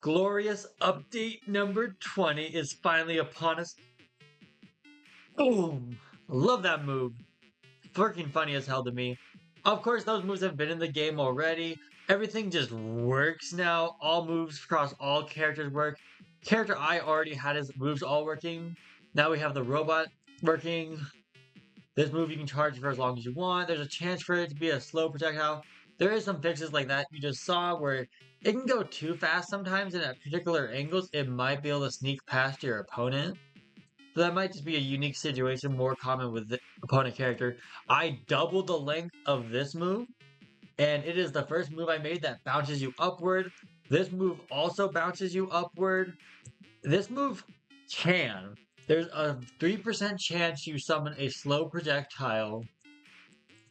glorious update number 20 is finally upon us. Boom! Love that move. Freaking funny as hell to me. Of course, those moves have been in the game already. Everything just works now. All moves across all characters work. Character I already had his moves all working. Now we have the robot working. This move you can charge for as long as you want. There's a chance for it to be a slow projectile. There is some fixes like that you just saw where it can go too fast sometimes, and at particular angles, it might be able to sneak past your opponent. So that might just be a unique situation, more common with the opponent character. I doubled the length of this move, and it is the first move I made that bounces you upward. This move also bounces you upward. This move can. There's a 3% chance you summon a slow projectile.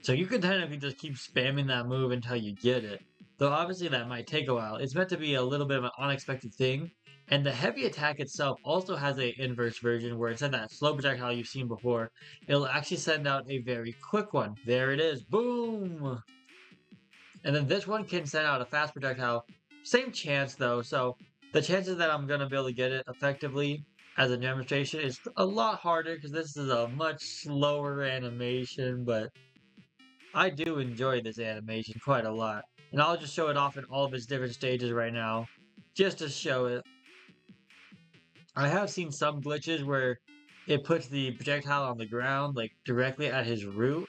So you can technically just keep spamming that move until you get it. Though obviously that might take a while. It's meant to be a little bit of an unexpected thing. And the heavy attack itself also has an inverse version where instead of that slow projectile you've seen before, it'll actually send out a very quick one. There it is. Boom! And then this one can send out a fast projectile. Same chance though, so the chances that I'm going to be able to get it effectively as a demonstration is a lot harder because this is a much slower animation, but I do enjoy this animation quite a lot. And I'll just show it off in all of its different stages right now, just to show it. I have seen some glitches where it puts the projectile on the ground, like directly at his root,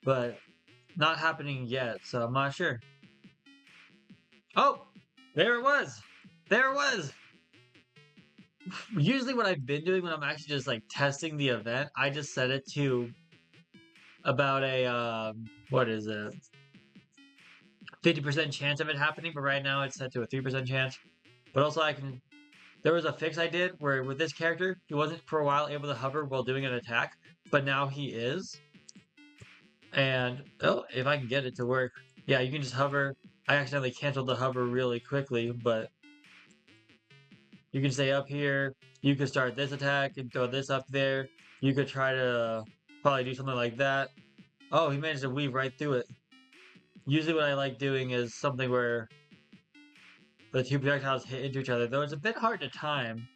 but not happening yet, so I'm not sure. Oh, there it was! There it was! Usually what I've been doing when I'm actually just like testing the event, I just set it to about a, what is it? 50% chance of it happening, but right now it's set to a 3% chance. But also there was a fix I did where with this character, he wasn't for a while able to hover while doing an attack, but now he is. And, oh, if I can get it to work. Yeah, you can just hover. I accidentally canceled the hover really quickly, but you can stay up here. You could start this attack and throw this up there. You could try to probably do something like that. Oh, he managed to weave right through it. Usually what I like doing is something where the two projectiles hit into each other, though it's a bit hard to time.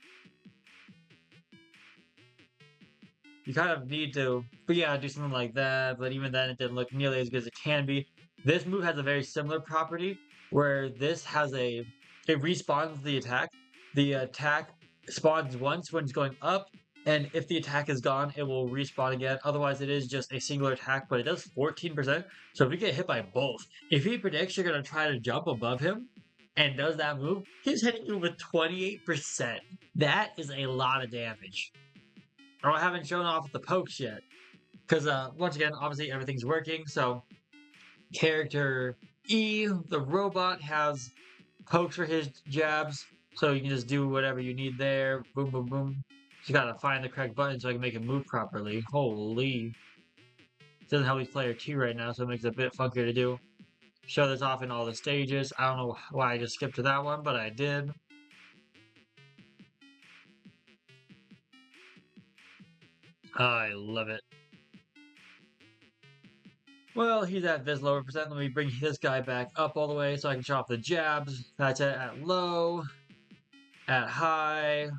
You kind of need to, but yeah, do something like that, but even then it didn't look nearly as good as it can be. This move has a very similar property, where this has it respawns the attack. The attack spawns once when it's going up, and if the attack is gone, it will respawn again. Otherwise, it is just a singular attack, but it does 14%. So if you get hit by both, if he predicts you're going to try to jump above him and does that move, he's hitting you with 28%. That is a lot of damage. Oh, I haven't shown off the pokes yet. Because, once again, obviously everything's working, so character E, the robot, has pokes for his jabs, so you can just do whatever you need there. Boom, boom, boom. Just gotta find the correct button so I can make it move properly. Holy. It doesn't help me player 2 right now, so it makes it a bit funkier to do. Show this off in all the stages. I don't know why I just skipped to that one, but I did. I love it. Well, he's at this lower percent. Let me bring this guy back up all the way so I can show off the jabs. That's it at low, at high,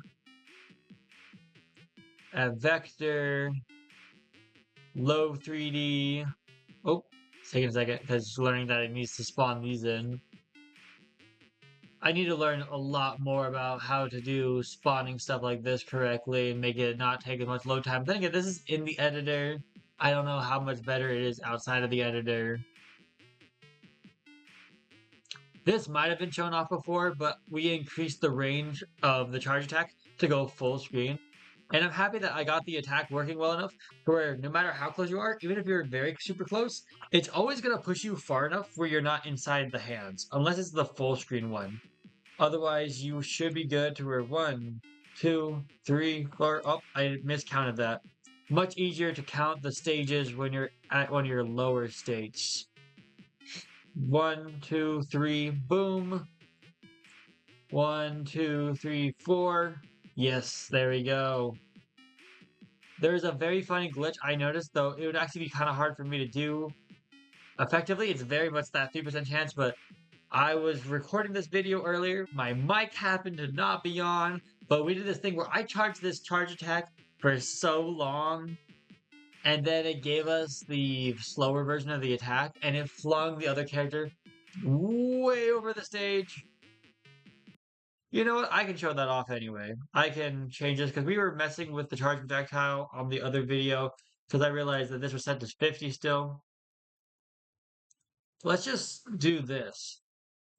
at vector, low 3D. Oh, taking a second because it's learning that it needs to spawn these in. I need to learn a lot more about how to do spawning stuff like this correctly and make it not take as much load time. Then again, this is in the editor. I don't know how much better it is outside of the editor. This might have been shown off before, but we increased the range of the charge attack to go full screen. And I'm happy that I got the attack working well enough to where no matter how close you are, even if you're very super close, it's always going to push you far enough where you're not inside the hands, unless it's the full screen one. Otherwise, you should be good to where 1, 2, 3, 4. Oh, I miscounted that. Much easier to count the stages when you're at one of your lower states. 1, 2, 3, boom. 1, 2, 3, 4. Yes, there we go. There's a very funny glitch I noticed, though it would actually be kind of hard for me to do effectively. It's very much that 3% chance, but I was recording this video earlier. My mic happened to not be on, but we did this thing where I charged this charge attack for so long, and then it gave us the slower version of the attack, and it flung the other character way over the stage. You know what? I can show that off anyway. I can change this because we were messing with the charge projectile on the other video because I realized that this was set to 50 still. Let's just do this.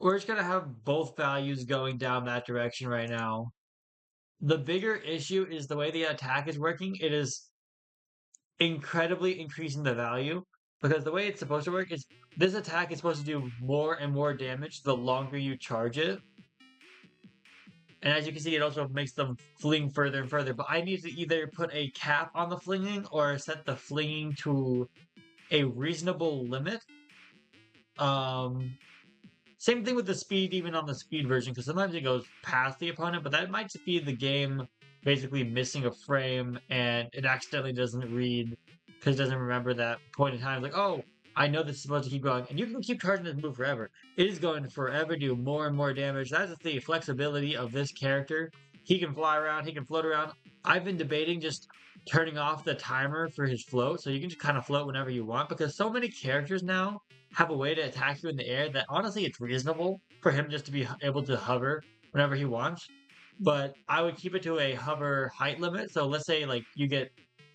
We're just gonna have both values going down that direction right now. The bigger issue is the way the attack is working. It is incredibly increasing the value because the way it's supposed to work is this attack is supposed to do more and more damage the longer you charge it. And as you can see, it also makes them fling further and further. But I need to either put a cap on the flinging or set the flinging to a reasonable limit. Um, Same thing with the speed, even on the speed version, because sometimes it goes past the opponent, but that might just be the game basically missing a frame and it accidentally doesn't read because it doesn't remember that point in time. Like, oh, I know this is supposed to keep going, and you can keep charging this move forever. It is going to forever do more and more damage. That's the flexibility of this character. He can fly around, he can float around. I've been debating just turning off the timer for his float so you can just kind of float whenever you want because so many characters now have a way to attack you in the air that honestly it's reasonable for him just to be able to hover whenever he wants. But I would keep it to a hover height limit. So let's say like you get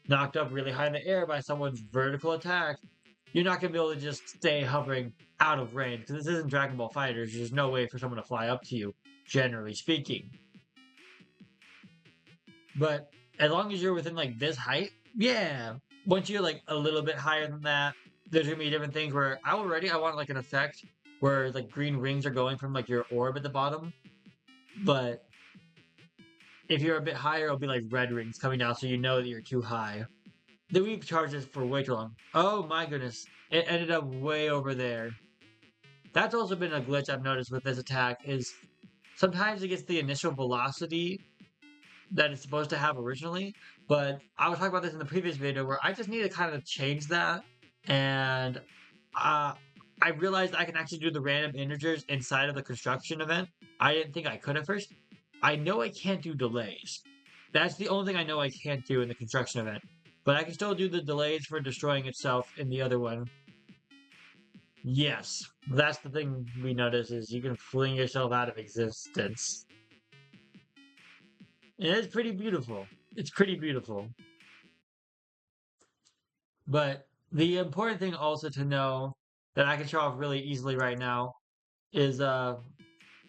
knocked up really high in the air by someone's vertical attack, you're not gonna be able to just stay hovering out of range because this isn't Dragon Ball Fighters. There's no way for someone to fly up to you, generally speaking. But as long as you're within like this height, yeah. Once you're like a little bit higher than that, there's gonna be different things where I want like an effect where like green rings are going from like your orb at the bottom. But if you're a bit higher, it'll be like red rings coming down so you know that you're too high. Then we've charged this for way too long. Oh my goodness. It ended up way over there. That's also been a glitch I've noticed with this attack is sometimes it gets the initial velocity that it's supposed to have originally. But I was talking about this in the previous video where I just need to kind of change that. And I realized I can actually do the random integers inside of the construction event. I didn't think I could at first. I know I can't do delays. That's the only thing I know I can't do in the construction event. But I can still do the delays for destroying itself in the other one. Yes, that's the thing we notice is you can fling yourself out of existence. And it's pretty beautiful. It's pretty beautiful. But the important thing also to know that I can show off really easily right now is the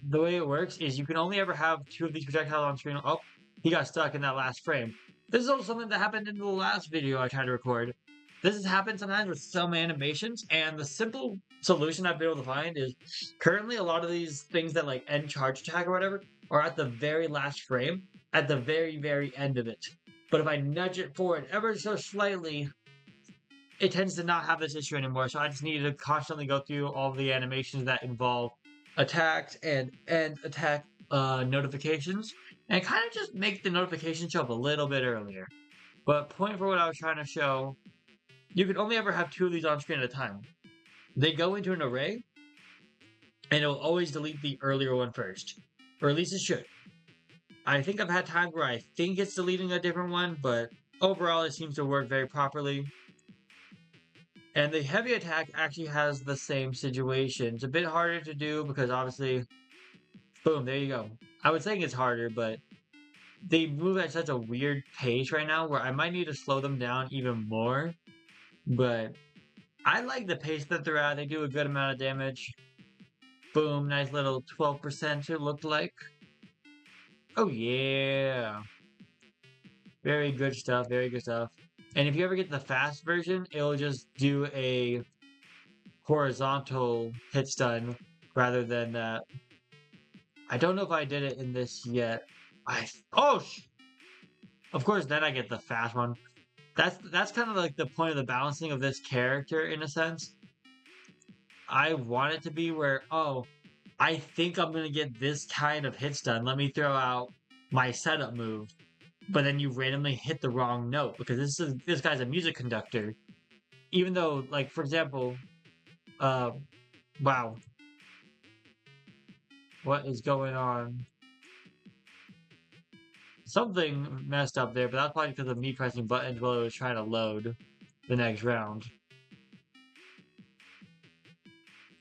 way it works is you can only ever have two of these projectiles on screen. Oh, he got stuck in that last frame. This is also something that happened in the last video I tried to record. This has happened sometimes with some animations, and the simple solution I've been able to find is currently a lot of these things that like end charge attack or whatever are at the very last frame, at the very, very end of it. But if I nudge it forward ever so slightly, it tends to not have this issue anymore. So I just need to constantly go through all the animations that involve attacks and end attack notifications and kind of just make the notification show up a little bit earlier. But point for what I was trying to show, you can only ever have two of these on screen at a time. They go into an array, and it will always delete the earlier one first. Or at least it should. I think I've had times where I think it's deleting a different one, but overall it seems to work very properly. And the heavy attack actually has the same situation. It's a bit harder to do because obviously, boom, there you go. I was saying it's harder, but they move at such a weird pace right now where I might need to slow them down even more. But I like the pace that they're at. They do a good amount of damage. Boom, nice little 12% it looked like. Oh yeah. Very good stuff, very good stuff. And if you ever get the fast version, it'll just do a horizontal hit stun rather than that. I don't know if I did it in this yet. Of course, then I get the fast one. That's kind of like the point of the balancing of this character in a sense. I want it to be where, oh, I think I'm gonna get this kind of hit stun. Let me throw out my setup move. But then you randomly hit the wrong note because this guy's a music conductor. Even though, like, for example, wow. What is going on? Something messed up there, but that's probably because of me pressing buttons while it was trying to load the next round.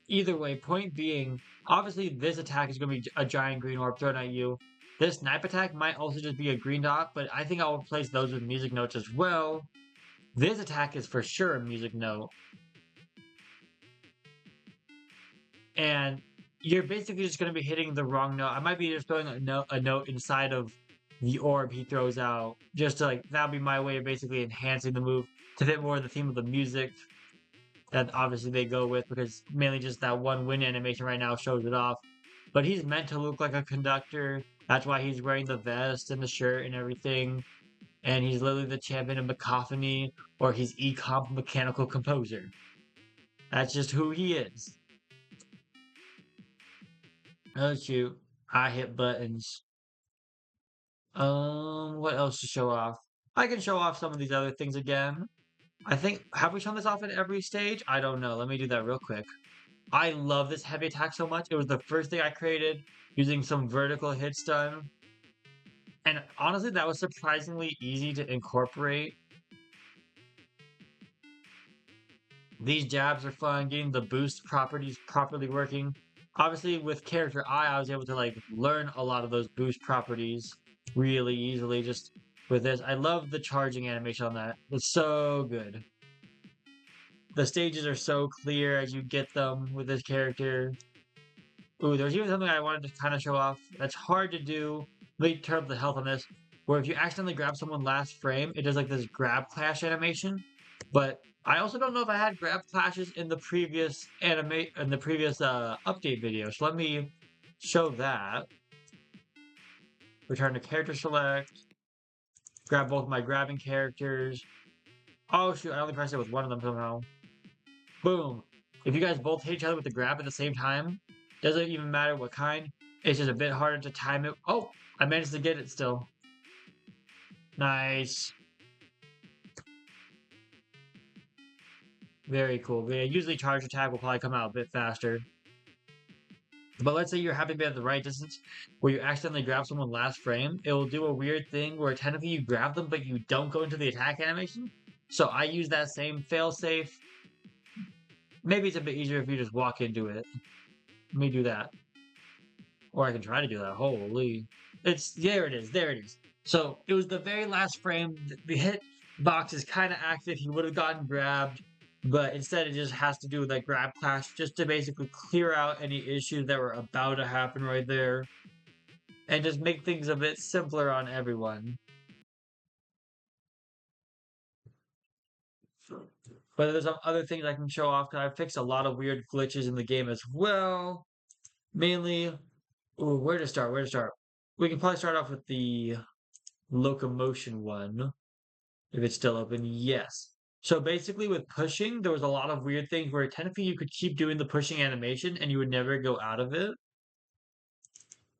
Either way, point being, obviously this attack is going to be a giant green orb thrown at you. This snipe attack might also just be a green dot, but I think I'll replace those with music notes as well. This attack is for sure a music note. And you're basically just going to be hitting the wrong note. I might be just throwing a note inside of the orb he throws out, just to like, that'll be my way of basically enhancing the move to fit more of the theme of the music that obviously they go with, because mainly just that one wind animation right now shows it off. But he's meant to look like a conductor. That's why he's wearing the vest and the shirt and everything. And he's literally the champion of cacophony, or he's ecomp mechanical composer. That's just who he is. Oh shoot. I hit buttons. What else to show off? I can show off some of these other things again. I think, have we shown this off at every stage? I don't know. Let me do that real quick. I love this heavy attack so much. It was the first thing I created using some vertical hit stun. And honestly, that was surprisingly easy to incorporate. These jabs are fun, getting the boost properties properly working. Obviously, with character I was able to like learn a lot of those boost properties really easily just with this. I love the charging animation on that. It's so good. The stages are so clear as you get them with this character. Ooh, there's even something I wanted to kind of show off that's hard to do. Let me turn up the health on this. Where if you accidentally grab someone last frame, it does like this grab clash animation. But I also don't know if I had grab clashes in the previous update video. So let me show that. Return to character select. Grab both my grabbing characters. Oh shoot, I only pressed it with one of them somehow. Boom. If you guys both hit each other with the grab at the same time, doesn't even matter what kind. It's just a bit harder to time it. Oh, I managed to get it still. Nice. Very cool. Yeah, usually charge attack will probably come out a bit faster. But let's say you're having to be at the right distance where you accidentally grab someone last frame, it will do a weird thing where technically you grab them but you don't go into the attack animation. So I use that same failsafe. Maybe it's a bit easier if you just walk into it. Let me do that. Or I can try to do that. Holy. It's there it is. There it is. So it was the very last frame. The hit box is kind of active. He would have gotten grabbed, but instead it just has to do with that grab clash just to basically clear out any issues that were about to happen right there and just make things a bit simpler on everyone. But there's some other things I can show off because I fixed a lot of weird glitches in the game as well. Mainly, ooh, where to start? Where to start? We can probably start off with the locomotion one. If it's still open, yes. So basically with pushing, there was a lot of weird things where technically you could keep doing the pushing animation and you would never go out of it.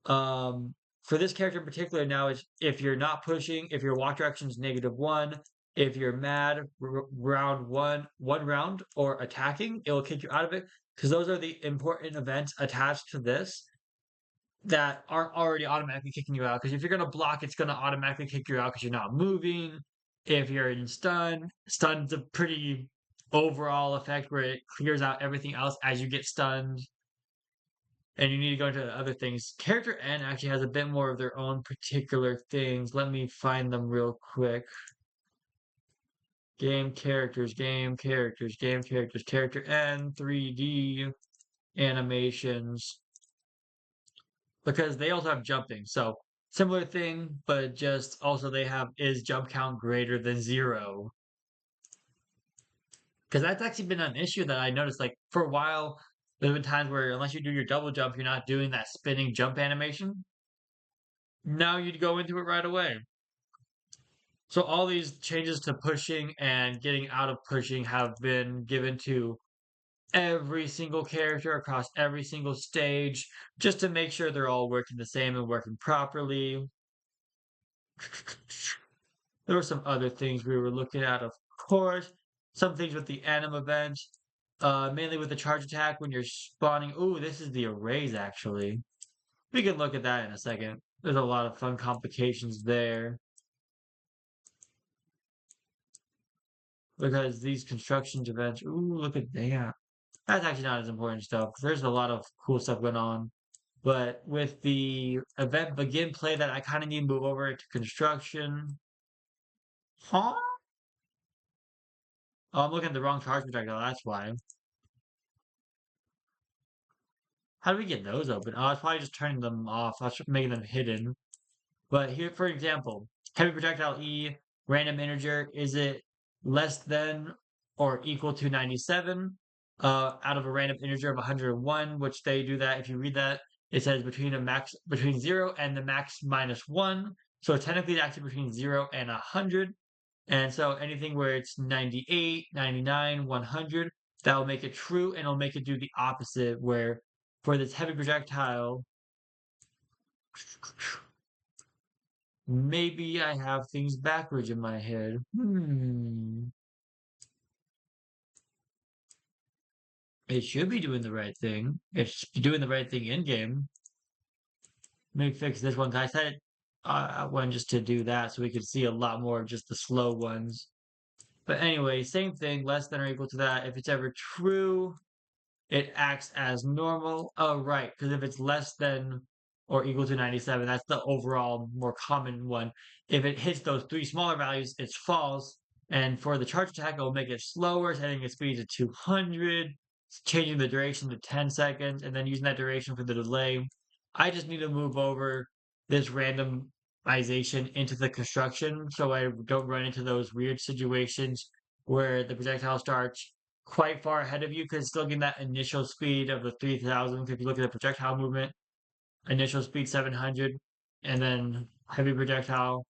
For this character in particular now is if you're not pushing, if your walk direction is -1, if you're mad round one round or attacking, it will kick you out of it because those are the important events attached to this that aren't already automatically kicking you out. Because if you're gonna block, it's gonna automatically kick you out because you're not moving. If you're in stun's a pretty overall effect where it clears out everything else as you get stunned. And you need to go into other things. Character N actually has a bit more of their own particular things. Let me find them real quick. Game characters, game characters, game characters, character N, 3D, animations. Because they also have jumping. So similar thing, but just also they have is jump count greater than 0? Because that's actually been an issue that I noticed. Like for a while, there's been times where unless you do your double jump, you're not doing that spinning jump animation. Now you'd go into it right away. So all these changes to pushing and getting out of pushing have been given to every single character across every single stage, just to make sure they're all working the same and working properly. There were some other things we were looking at, of course. Some things with the anim event, mainly with the charge attack when you're spawning. Ooh, this is the arrays actually. We can look at that in a second. There's a lot of fun complications there because these construction events. Ooh, look at that. That's actually not as important stuff. There's a lot of cool stuff going on. But with the event begin play that I kind of need to move over to construction. Huh? Oh, I'm looking at the wrong charge projectile. That's why. How do we get those open? Oh, it's probably just turning them off. I should making them hidden. But here, for example, heavy projectile E, random integer, is it less than or equal to 97 out of a random integer of 101, which they do that. If you read that, it says between 0 and the max minus 1. So technically it's actually between 0 and 100. And so anything where it's 98, 99, 100, that will make it true and it'll make it do the opposite where for this heavy projectile, maybe I have things backwards in my head. It should be doing the right thing. It's doing the right thing in game. Let me fix this one. I said I wanted just to do that so we could see a lot more of just the slow ones. But anyway, same thing, less than or equal to that. If it's ever true, it acts as normal. Oh, right, because if it's less than or equal to 97, that's the overall more common one. If it hits those three smaller values, it's false. And for the charge attack, it'll make it slower, setting its speed to 200, changing the duration to 10 seconds, and then using that duration for the delay. I just need to move over this randomization into the construction so I don't run into those weird situations where the projectile starts quite far ahead of you because still getting that initial speed of the 3000. If you look at the projectile movement, initial speed 700, and then heavy projectile,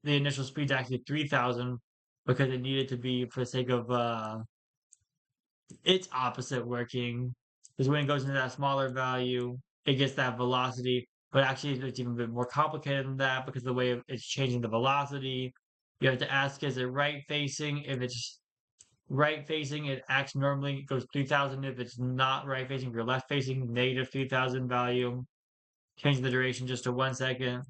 the initial speed is actually 3000 because it needed to be for the sake of its opposite working. Because when it goes into that smaller value, it gets that velocity, but actually it's even a bit more complicated than that because the way it's changing the velocity. You have to ask, is it right facing? If it's right facing, it acts normally, it goes 3000. If it's not right facing, if you're left facing, negative 3000 value. Change the duration just to 1 second.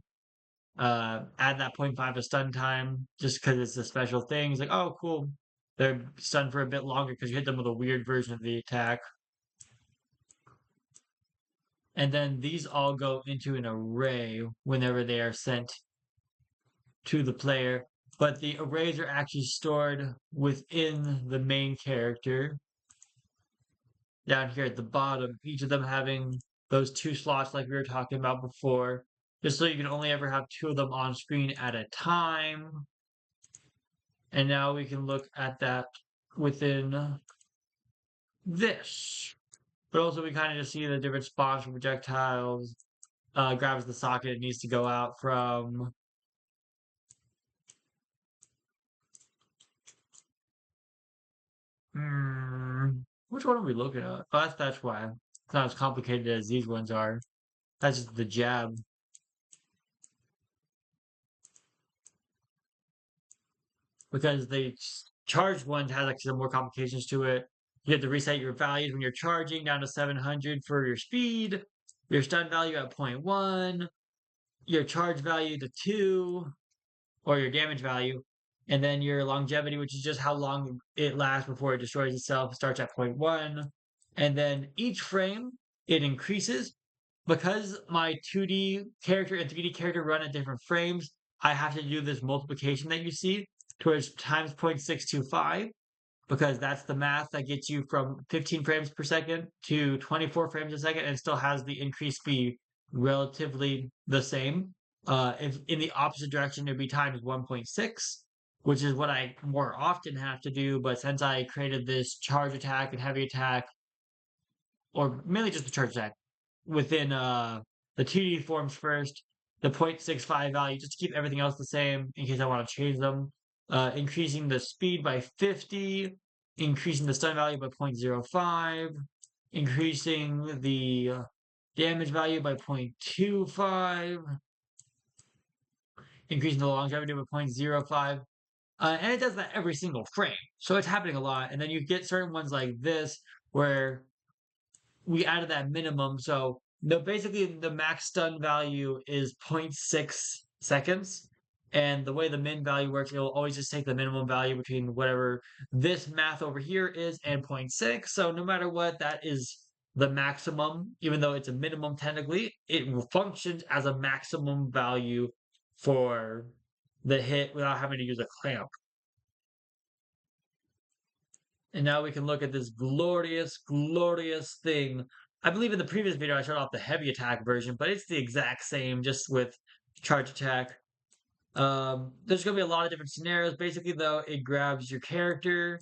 Add that point 0.5 to stun time just because it's a special thing. It's like, oh, cool. They're stunned for a bit longer because you hit them with a weird version of the attack. And then these all go into an array whenever they are sent to the player. But the arrays are actually stored within the main character down here at the bottom, each of them having those two slots like we were talking about before, just so you can only ever have two of them on screen at a time. And now we can look at that within this. But also we kind of just see the different spots for projectiles, grabs the socket it needs to go out from. Which one are we looking at? Oh, that's why. It's not as complicated as these ones are. That's just the jab. Because the charged one has like some more complications to it. You have to reset your values when you're charging down to 700 for your speed, your stun value at 0.1, your charge value to 2, or your damage value, and then your longevity, which is just how long it lasts before it destroys itself, starts at 0.1. And then each frame, it increases. Because my 2D character and 3D character run at different frames, I have to do this multiplication that you see towards times 0.625 because that's the math that gets you from 15 frames per second to 24 frames a second and still has the increased speed relatively the same. If in the opposite direction, it'd be times 1.6, which is what I more often have to do. But since I created this charge attack and heavy attack, or mainly just the charge attack, within the 2D forms first, the 0.65 value, just to keep everything else the same in case I want to change them. Increasing the speed by 50, increasing the stun value by 0.05, increasing the damage value by 0.25, increasing the longevity by 0.05. And it does that every single frame. So it's happening a lot. And then you get certain ones like this where we added that minimum. So No, basically the max stun value is 0.6 seconds. And the way the min value works, it'll always just take the minimum value between whatever this math over here is and zero point 0.6. So no matter what, that is the maximum, even though it's a minimum technically, it functions as a maximum value for the hit without having to use a clamp. And now we can look at this glorious, glorious thing. I believe in the previous video I showed off the heavy attack version, but it's the exact same, just with charge attack. There's going to be a lot of different scenarios. Basically, though, it grabs your character,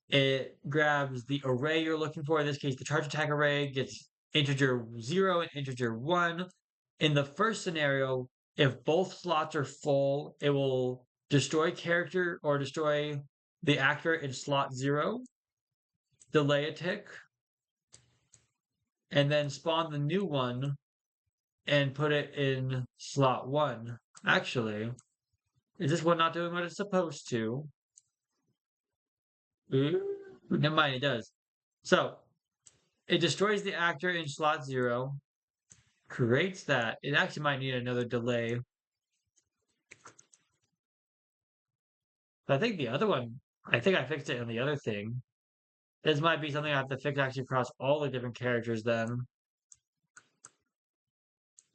it grabs the array you're looking for. In this case, the charge attack array gets integer 0 and integer 1. In the first scenario, if both slots are full, it will destroy character or destroy the actor in slot 0, delay a tick, and then spawn the new one and put it in slot 1. Actually, is this one not doing what it's supposed to? Ooh, never mind, it does. So, it destroys the actor in slot 0, creates that. It actually might need another delay. But I think the other one, I think I fixed it in the other thing. This might be something I have to fix actually across all the different characters then.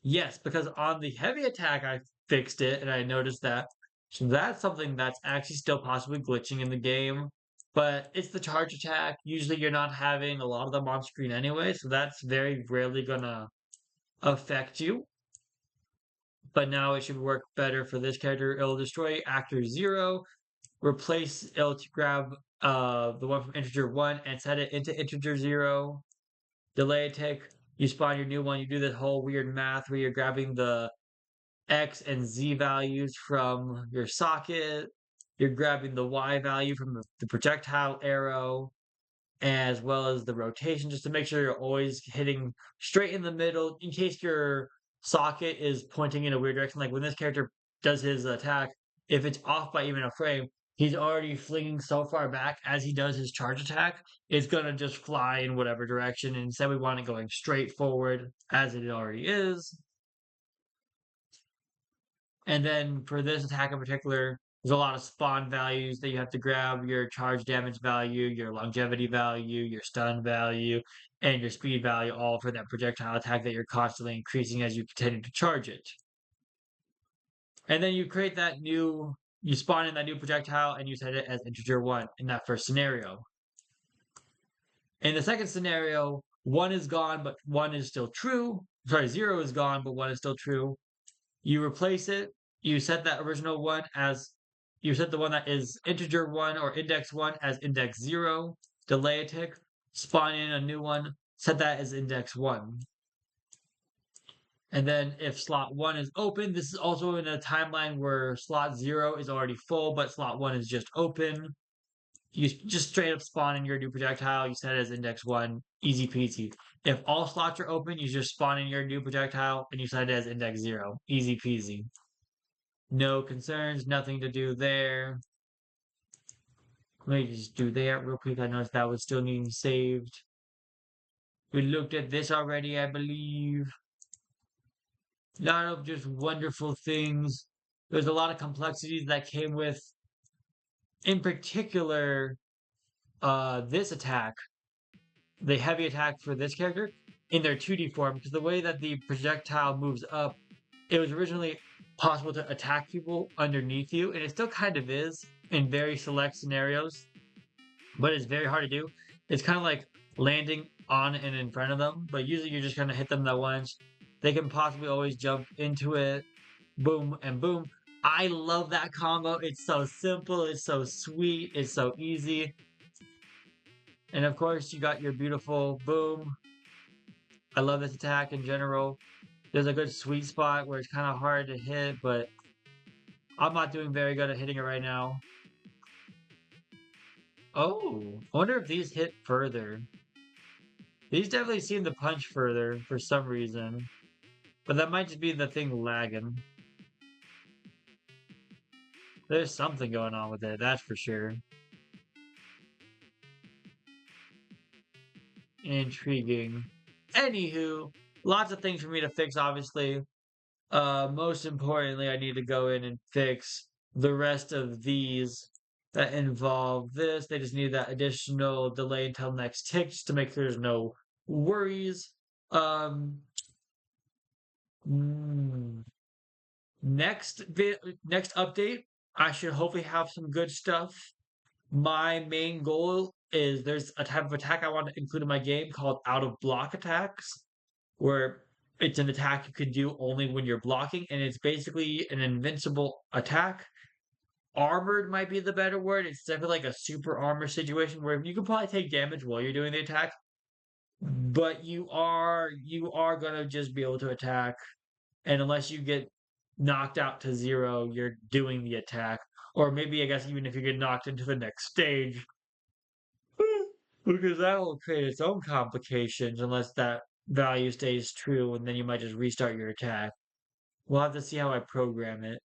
Yes, because on the heavy attack I fixed it and I noticed that. So that's something that's actually still possibly glitching in the game. But it's the charge attack. Usually you're not having a lot of them on screen anyway, so that's very rarely gonna affect you. But now it should work better for this character. It'll destroy actor 0, replace it'll grab the one from integer 1 and set it into integer 0. Delay a tick. You spawn your new one. You do this whole weird math where you're grabbing the X and Z values from your socket. You're grabbing the Y value from the projectile arrow, as well as the rotation, just to make sure you're always hitting straight in the middle in case your socket is pointing in a weird direction. Like when this character does his attack, if it's off by even a frame, he's already flinging so far back as he does his charge attack, it's gonna just fly in whatever direction. And instead, we want it going straight forward as it already is. And then for this attack in particular, there's a lot of spawn values that you have to grab: your charge damage value, your longevity value, your stun value, and your speed value, all for that projectile attack that you're constantly increasing as you continue to charge it. And then you create that new, you spawn in that new projectile and you set it as integer 1 in that first scenario. In the second scenario, 1 is gone, but 1 is still true. Sorry, 0 is gone, but 1 is still true. You replace it. You set that original one as, you set the one that is integer 1 or index 1 as index 0, delay a tick, spawn in a new one, set that as index 1. And then if slot 1 is open, this is also in a timeline where slot 0 is already full, but slot 1 is just open. You just straight up spawn in your new projectile, you set it as index 1, easy peasy. If all slots are open, you just spawn in your new projectile and you set it as index 0, easy peasy. No concerns, nothing to do there. Let me just do that real quick. I noticed that was still needing saved. We looked at this already, I believe. A lot of just wonderful things. There's a lot of complexities that came with, in particular, this attack, the heavy attack for this character, in their 2D form, because the way that the projectile moves up, it was originally possible to attack people underneath you, and it still kind of is in very select scenarios, but it's very hard to do. It's kind of like landing on and in front of them, but usually you're just going to hit them that once. They can possibly always jump into it, boom and boom. I love that combo. It's so simple, it's so sweet, it's so easy. And of course, you got your beautiful boom. I love this attack in general. There's a good sweet spot where it's kind of hard to hit, but I'm not doing very good at hitting it right now. Oh, I wonder if these hit further. These definitely seem to punch further for some reason. But that might just be the thing lagging. There's something going on with it, that's for sure. Intriguing. Anywho, lots of things for me to fix, obviously. Most importantly, I need to go in and fix the rest of these that involve this. They just need that additional delay until next tick just to make sure there's no worries. Um, mm, next update, I should hopefully have some good stuff. My main goal is there's a type of attack I want to include in my game called out of block attacks, where it's an attack you can do only when you're blocking, and it's basically an invincible attack. Armored might be the better word. It's definitely like a super armor situation where you can probably take damage while you're doing the attack, but you are gonna just be able to attack, and unless you get knocked out to zero, you're doing the attack. Or maybe I guess even if you get knocked into the next stage, because that will create its own complications unless that value stays true, and then you might just restart your attack. We'll have to see how I program it.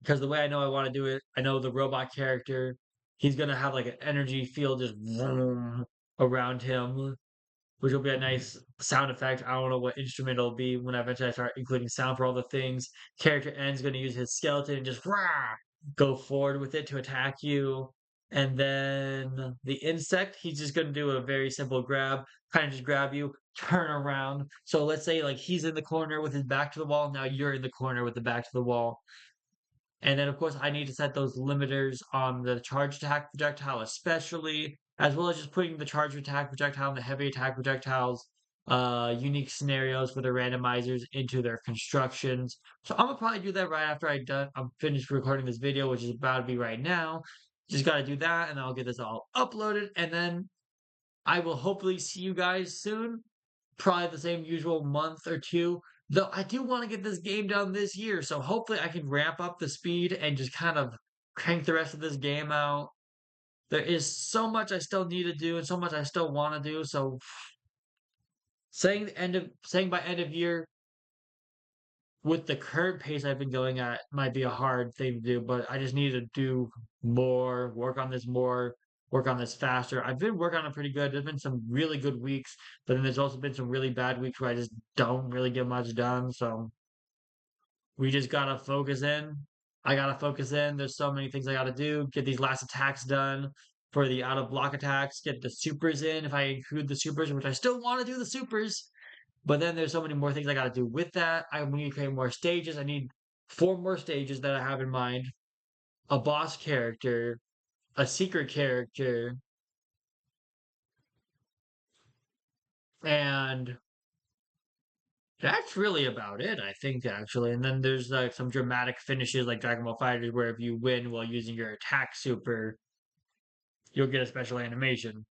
Because the way I know I want to do it, I know the robot character, he's gonna have like an energy field just vroom around him, which will be a nice sound effect. I don't know what instrument it'll be when eventually I start including sound for all the things. Character N's gonna use his skeleton and just rah, go forward with it to attack you. And then the insect, he's just gonna do a very simple grab, kind of just grab you, turn around. So let's say like he's in the corner with his back to the wall. Now you're in the corner with the back to the wall. And then, of course, I need to set those limiters on the charge attack projectile, especially, as well as just putting the charge attack projectile and the heavy attack projectiles, unique scenarios for the randomizers into their constructions. So I'm gonna probably do that right after I'm finished recording this video, which is about to be right now. Just gotta do that, and I'll get this all uploaded, and then I will hopefully see you guys soon. Probably the same usual month or two. Though I do want to get this game done this year, so hopefully I can ramp up the speed and just kind of crank the rest of this game out. There is so much I still need to do and so much I still want to do. So saying by end of year with the current pace I've been going at might be a hard thing to do, but I just need to do more, work on this faster. I've been working on it pretty good. There's been some really good weeks, but then there's also been some really bad weeks where I just don't really get much done. So we just gotta focus in. I gotta focus in. There's so many things I gotta do. Get these last attacks done for the out of block attacks. Get the supers in if I include the supers, which I still want to do the supers. But then there's so many more things I got to do with that. I need to create more stages. I need four more stages that I have in mind. A boss character, a secret character, and that's really about it, I think, actually. And then there's like some dramatic finishes like Dragon Ball Fighters where if you win while using your attack super, you'll get a special animation.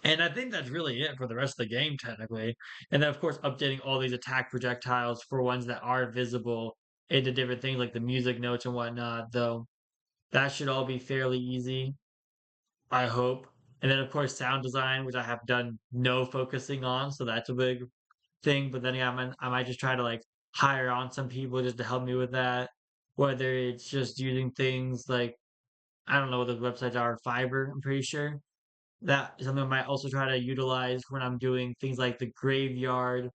And I think that's really it for the rest of the game, technically. And then, of course, updating all these attack projectiles for ones that are visible into different things like the music notes and whatnot, though. That should all be fairly easy, I hope. And then, of course, sound design, which I have done no focusing on, so that's a big thing. But then yeah, I might just try to like hire on some people just to help me with that. Whether it's just using things like I don't know what the websites are, Fiverr, I'm pretty sure. That is something I might also try to utilize when I'm doing things like the graveyard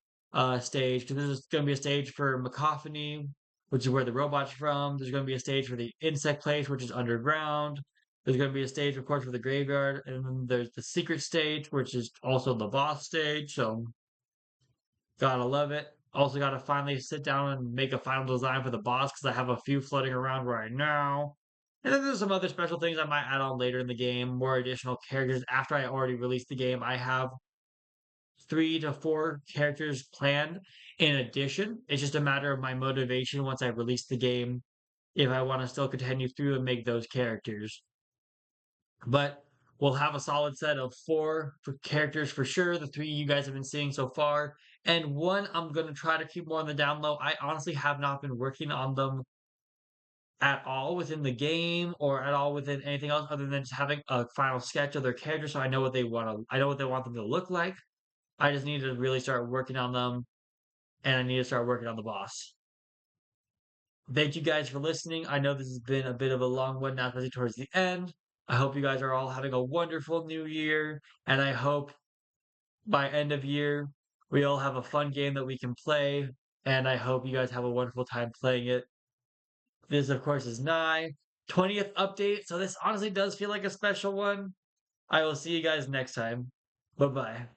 stage, because there's going to be a stage for Cacophony, which is where the robot's from. There's going to be a stage for the insect place, which is underground. There's going to be a stage, of course, for the graveyard, and then there's the secret stage, which is also the boss stage. So gotta love it. Also, gotta finally sit down and make a final design for the boss because I have a few floating around right now. And then there's some other special things I might add on later in the game, more additional characters after I already released the game. I have 3 to 4 characters planned in addition. It's just a matter of my motivation once I release the game if I want to still continue through and make those characters. But we'll have a solid set of 4 characters for sure. The 3 you guys have been seeing so far, and one I'm gonna try to keep more on the down low. I honestly have not been working on them at all within the game or at all within anything else other than just having a final sketch of their character so I know what they want to I know what they want them to look like. I just need to really start working on them and I need to start working on the boss. Thank you guys for listening. I know this has been a bit of a long one, now especially towards the end. I hope you guys are all having a wonderful new year, and I hope by end of year, we all have a fun game that we can play, and I hope you guys have a wonderful time playing it. This, of course, is NIE 20th update, so this honestly does feel like a special one. I will see you guys next time. Bye bye.